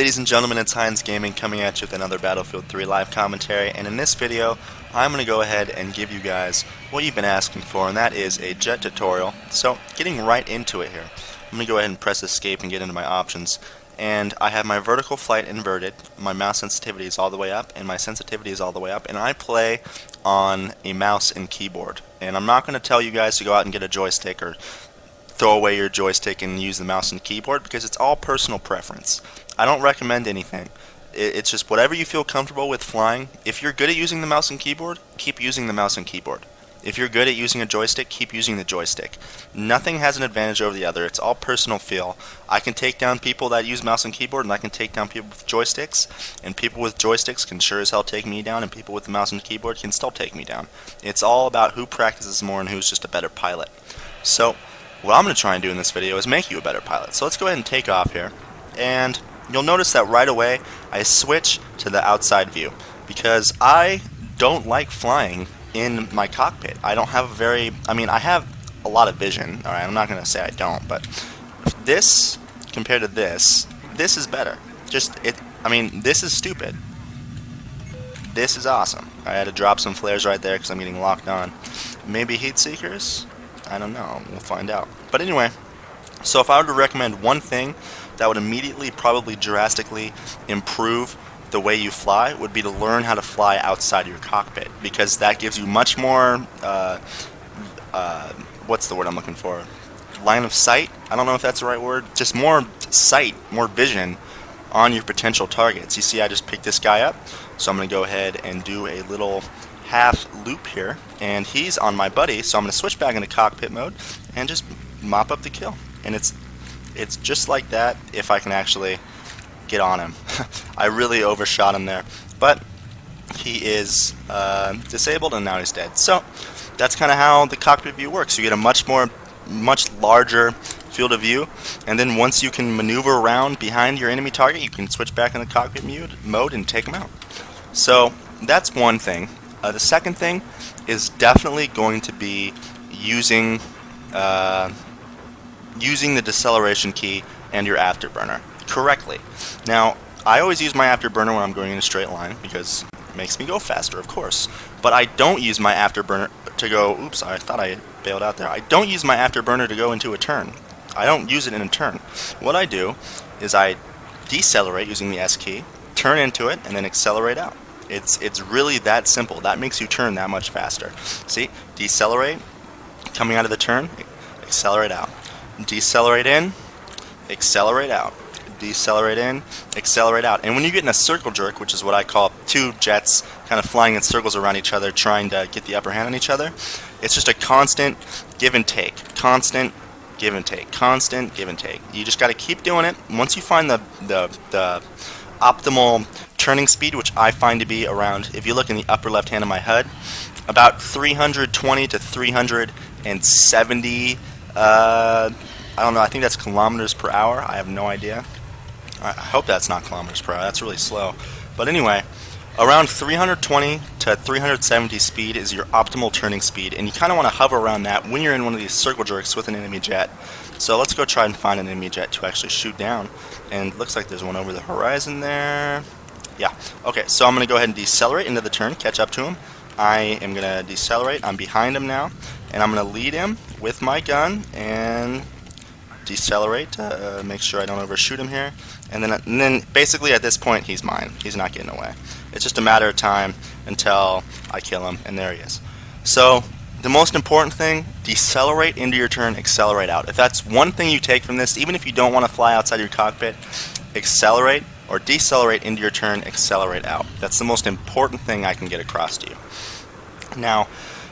ladies and gentlemen, it's Heinz Gaming coming at you with another Battlefield 3 live commentary, and in this video I'm going to go ahead and give you guys what you've been asking for, and that is a jet tutorial. So getting right into it here, I'm going to go ahead and press escape and get into my options, and I have my vertical flight inverted, my mouse sensitivity is all the way up, and my sensitivity is all the way up, and I play on a mouse and keyboard. And I'm not going to tell you guys to go out and get a joystick or throw away your joystick and use the mouse and keyboard, because it's all personal preference. I don't recommend anything. It's just whatever you feel comfortable with flying. If you're good at using the mouse and keyboard, keep using the mouse and keyboard. If you're good at using a joystick, keep using the joystick. Nothing has an advantage over the other. It's all personal feel. I can take down people that use mouse and keyboard, and I can take down people with joysticks, and people with joysticks can sure as hell take me down, and people with the mouse and keyboard can still take me down. It's all about who practices more and who's just a better pilot. So what I'm going to try and do in this video is make you a better pilot. So let's go ahead and take off here, and you'll notice that right away I switch to the outside view because I don't like flying in my cockpit. I don't have I have a lot of vision. Alright, I'm not going to say I don't, but this compared to this is better. This is stupid. This is awesome. I had to drop some flares right there because I'm getting locked on. Maybe heat seekers? I don't know. We'll find out. But anyway, so if I were to recommend one thing that would immediately, probably drastically improve the way you fly, would be to learn how to fly outside your cockpit, because that gives you much more, what's the word I'm looking for? Line of sight? I don't know if that's the right word. Just more sight, more vision on your potential targets. You see, I just picked this guy up, so I'm going to go ahead and do a little half loop here, and he's on my buddy, so I'm going to switch back into cockpit mode and just mop up the kill. And it's just like that if I can actually get on him. I really overshot him there, but he is disabled and now he's dead. So that's kind of how the cockpit view works. You get a much larger field of view, and then once you can maneuver around behind your enemy target, you can switch back into cockpit mode and take them out. So that's one thing. The second thing is definitely going to be using the deceleration key and your afterburner correctly. Now, I always use my afterburner when I'm going in a straight line because it makes me go faster, of course. But I don't use my afterburner to go, oops, I thought I bailed out there. I don't use my afterburner to go into a turn. I don't use it in a turn. What I do is I decelerate using the S key, turn into it, and then accelerate out. It's really that simple. That makes you turn that much faster. See? Decelerate, coming out of the turn, accelerate out. Decelerate in, accelerate out. Decelerate in, accelerate out. And when you get in a circle jerk, which is what I call two jets kind of flying in circles around each other trying to get the upper hand on each other, it's just a constant give and take. Constant give and take. Constant give and take. You just got to keep doing it. Once you find the optimal turning speed, which I find to be around, if you look in the upper left hand of my HUD, about 320 to 370, I don't know, I think that's kilometers per hour. I have no idea. I hope that's not kilometers per hour. That's really slow. But anyway, around 320 to 370 speed is your optimal turning speed, and you kind of want to hover around that when you're in one of these circle jerks with an enemy jet. So let's go try and find an enemy jet to actually shoot down. And it looks like there's one over the horizon there. Yeah. Okay, so I'm going to go ahead and decelerate into the turn, catch up to him. I am going to decelerate. I'm behind him now, and I'm going to lead him with my gun and decelerate to make sure I don't overshoot him here. And then basically at this point he's mine. He's not getting away. It's just a matter of time until I kill him, and there he is. So the most important thing, decelerate into your turn, accelerate out. If that's one thing you take from this, even if you don't want to fly outside your cockpit, accelerate or decelerate into your turn, accelerate out. That's the most important thing I can get across to you. Now,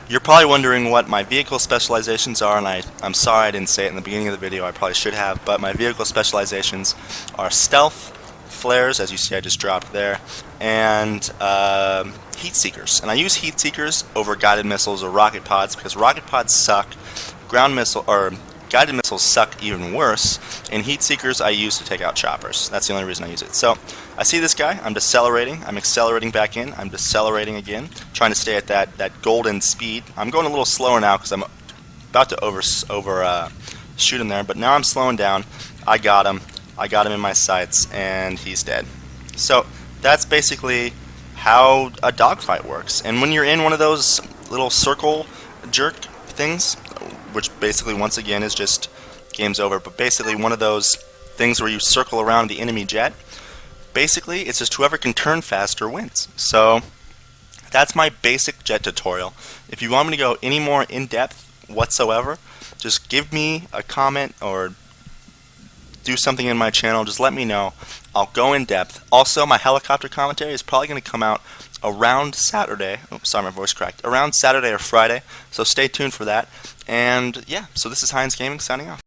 you're probably wondering what my vehicle specializations are, and I'm sorry I didn't say it in the beginning of the video. I probably should have, but my vehicle specializations are stealth, flares, as you see I just dropped there, and heat seekers. And I use heat seekers over guided missiles or rocket pods because rocket pods suck. Guided missiles suck even worse, and heat seekers I use to take out choppers. That's the only reason I use it. So I see this guy, I'm decelerating, I'm accelerating back in, I'm decelerating again, trying to stay at that golden speed. I'm going a little slower now because I'm about to overshoot him there, but now I'm slowing down. I got him. I got him in my sights, and he's dead. So that's basically how a dogfight works. And when you're in one of those little circle jerk things, which basically once again is just game's over, but basically one of those things where you circle around the enemy jet, basically it's just whoever can turn faster wins. So that's my basic jet tutorial. If you want me to go any more in depth whatsoever, just give me a comment or do something in my channel. Just let me know. I'll go in depth. Also, my helicopter commentary is probably going to come out around Saturday. Oops, sorry, my voice cracked. Around Saturday or Friday. So stay tuned for that. And yeah, so this is Heinz Gaming signing off.